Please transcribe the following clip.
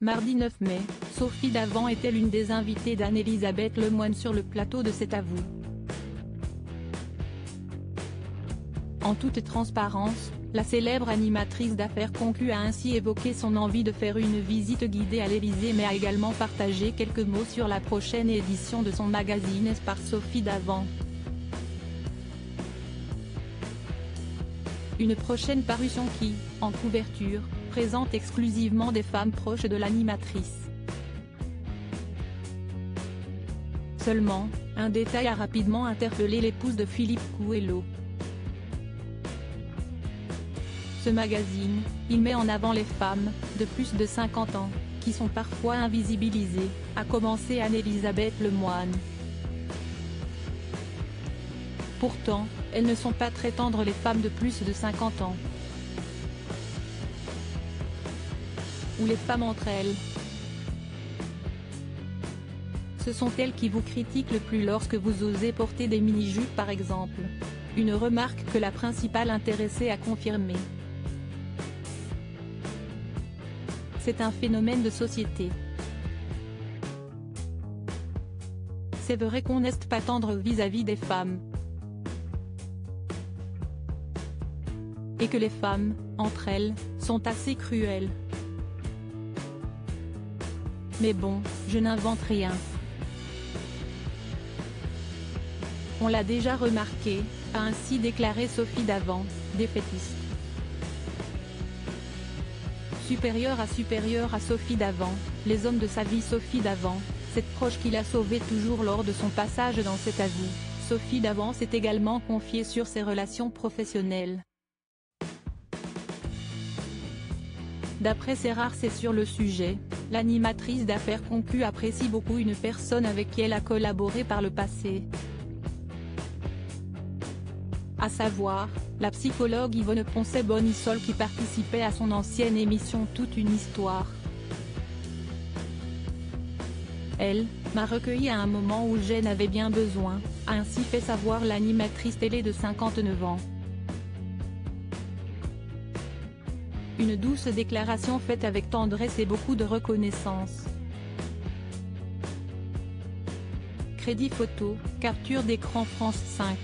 Mardi 9 mai, Sophie Davant était l'une des invitées d'Anne-Elisabeth Lemoine sur le plateau de C'est à vous. En toute transparence, la célèbre animatrice d'affaires conclue a ainsi évoqué son envie de faire une visite guidée à l'Élysée, mais a également partagé quelques mots sur la prochaine édition de son magazine par Sophie Davant. Une prochaine parution qui, en couverture, présente exclusivement des femmes proches de l'animatrice. Seulement, un détail a rapidement interpellé l'épouse de Philippe Coelho. Ce magazine, il met en avant les femmes, de plus de 50 ans, qui sont parfois invisibilisées, a commencé Anne-Elisabeth Lemoine. Pourtant, elles ne sont pas très tendres les femmes de plus de 50 ans. Ou les femmes entre elles. Ce sont elles qui vous critiquent le plus lorsque vous osez porter des mini-jupes par exemple. Une remarque que la principale intéressée a confirmée. C'est un phénomène de société. C'est vrai qu'on n'est pas tendre vis-à-vis des femmes. Et que les femmes, entre elles, sont assez cruelles. Mais bon, je n'invente rien. On l'a déjà remarqué, a ainsi déclaré Sophie Davant, défaitiste. Supérieure à Sophie Davant, les hommes de sa vie. Sophie Davant, cette proche qui l'a sauvée toujours lors de son passage dans C'est à vous. Sophie Davant s'est également confiée sur ses relations professionnelles. D'après ses rares c'est sur le sujet, l'animatrice d'affaires conclue apprécie beaucoup une personne avec qui elle a collaboré par le passé. À savoir, la psychologue Yvonne Poncet-Bonisol qui participait à son ancienne émission Toute une histoire. Elle m'a recueilli à un moment où j'en avais bien besoin, a ainsi fait savoir l'animatrice télé de 59 ans. Une douce déclaration faite avec tendresse et beaucoup de reconnaissance. Crédit photo, capture d'écran France 5.